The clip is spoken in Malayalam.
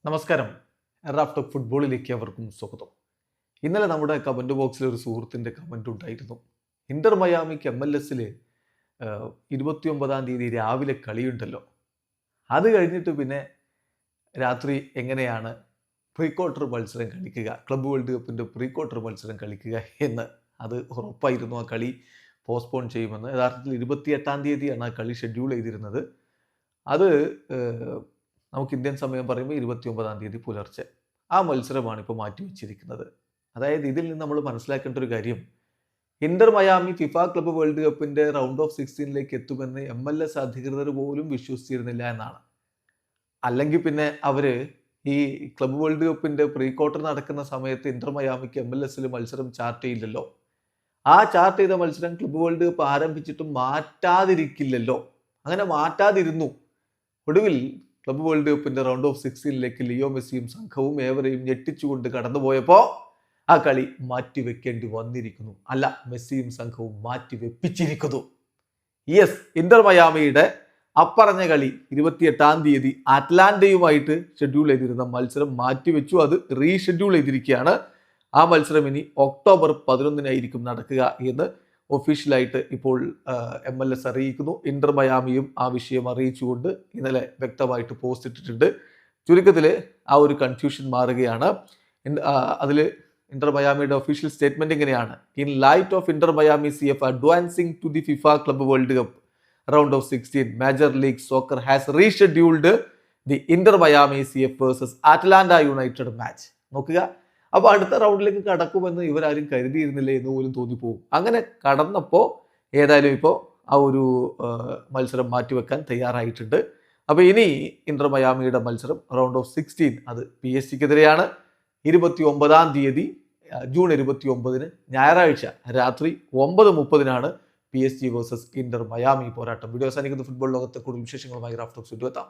നമസ്കാരം. റാഫ് ടോക്ക് ഫുട്ബോളിലേക്ക് അവർക്കും സ്വാഗതം. ഇന്നലെ നമ്മുടെ കമൻറ്റ് ബോക്സിൽ ഒരു സുഹൃത്തിൻ്റെ കമൻറ്റ് ഉണ്ടായിരുന്നു. ഇന്റർ മയാമിക്ക് MLS 29-ാം തീയതി രാവിലെ കളിയുണ്ടല്ലോ, അത് കഴിഞ്ഞിട്ട് പിന്നെ രാത്രി എങ്ങനെയാണ് പ്രീ ക്വാർട്ടർ മത്സരം കളിക്കുക, ക്ലബ്ബ് വേൾഡ് കപ്പിൻ്റെ പ്രീ ക്വാർട്ടർ മത്സരം കളിക്കുക എന്ന്. അത് ഉറപ്പായിരുന്നു ആ കളി പോസ്റ്റ്പോൺ ചെയ്യുമെന്ന്. യഥാർത്ഥത്തിൽ 28-ാം തീയതിയാണ് ആ കളി ഷെഡ്യൂൾ ചെയ്തിരുന്നത്. അത് നമുക്ക് ഇന്ത്യൻ സമയം പറയുമ്പോൾ 29-ാം തീയതി പുലർച്ചെ ആ മത്സരമാണ് ഇപ്പോൾ മാറ്റിവെച്ചിരിക്കുന്നത്. അതായത് ഇതിൽ നിന്ന് നമ്മൾ മനസ്സിലാക്കേണ്ട ഒരു കാര്യം, inter Miami FIFA club world കപ്പിൻ്റെ റൗണ്ട് ഓഫ് 16ലേക്ക് എത്തുമെന്ന് MLS അധികൃതർ പോലും വിശ്വസിച്ചിരുന്നില്ല എന്നാണ്. അല്ലെങ്കിൽ പിന്നെ അവർ ഈ ക്ലബ്ബ് വേൾഡ് കപ്പിൻ്റെ പ്രീ ക്വാർട്ടർ നടക്കുന്ന സമയത്ത് ഇന്റർ മയാമിക്ക് MLS മത്സരം ചാർട്ട് ചെയ്യില്ലല്ലോ. ആ ചാർട്ട് ചെയ്ത മത്സരം ക്ലബ്ബ് വേൾഡ് കപ്പ് ആരംഭിച്ചിട്ടും മാറ്റാതിരിക്കില്ലല്ലോ. അങ്ങനെ മാറ്റാതിരുന്നു. ഒടുവിൽ ക്ലബ്ബ് വേൾഡ് കപ്പിൻ്റെ റൗണ്ട് ഓഫ് 16ലേക്ക് ലിയോ മെസ്സിയും സംഘവും ഏവരെയും ഞെട്ടിച്ചുകൊണ്ട് കടന്നുപോയപ്പോൾ ആ കളി മാറ്റിവെക്കേണ്ടി വന്നിരിക്കുന്നു. അല്ല, മെസ്സിയും സംഘവും മാറ്റിവെപ്പിച്ചിരിക്കുന്നു. യെസ്, ഇന്റർ മയാമിയുടെ അപ്പറഞ്ഞ കളി 28-ാം തീയതി അറ്റ്ലാന്റയുമായിട്ട് ഷെഡ്യൂൾ ചെയ്തിരുന്ന മത്സരം മാറ്റിവെച്ചു. അത് റീഷെഡ്യൂൾ ചെയ്തിരിക്കുകയാണ്. ആ മത്സരം ഇനി ഒക്ടോബർ 11-നായിരിക്കും നടക്കുക എന്ന് ഒഫീഷ്യലായിട്ട് ഇപ്പോൾ MLS അറിയിക്കുന്നു. ഇന്റർ മയാമിയും ആ വിഷയം അറിയിച്ചുകൊണ്ട് ഇന്നലെ വ്യക്തമായിട്ട് പോസ്റ്റ് ഇട്ടിട്ടുണ്ട്. ചുരുക്കത്തിൽ ആ ഒരു കൺഫ്യൂഷൻ മാറുകയാണ്. അതിൽ ഇന്റർ മയാമിയുടെ ഒഫീഷ്യൽ സ്റ്റേറ്റ്മെന്റ് ഇങ്ങനെയാണ്: in light of inter Miami CF advancing to the FIFA club world cup round of 16, major league soccer has rescheduled the inter Miami CF versus Atlanta United match. നോക്കുക, അപ്പോൾ അടുത്ത റൗണ്ടിലേക്ക് കടക്കുമെന്ന് ഇവരാരും കരുതിയിരുന്നില്ല എന്ന് പോലും തോന്നിപ്പോകും. അങ്ങനെ കടന്നപ്പോൾ ഏതായാലും ഇപ്പോൾ ആ ഒരു മത്സരം മാറ്റിവെക്കാൻ തയ്യാറായിട്ടുണ്ട്. അപ്പോൾ ഇനി ഇന്റർ മയാമിയുടെ മത്സരം റൗണ്ട് ഓഫ് 16 അത് PSG-ക്കെതിരെയാണ്. 29-ാം തീയതി ജൂൺ 29-ന് ഞായറാഴ്ച രാത്രി 9:30-നാണ് PSG വേഴ്സസ് ഇന്റർ മയാമി പോരാട്ടം. വീഡിയോ അവസാനിക്കുന്ന ഫുട്ബോൾ ലോകത്തെ കൂടുതൽ വിശേഷങ്ങളുമായി റാഫ് ടോക്സ് എത്താം.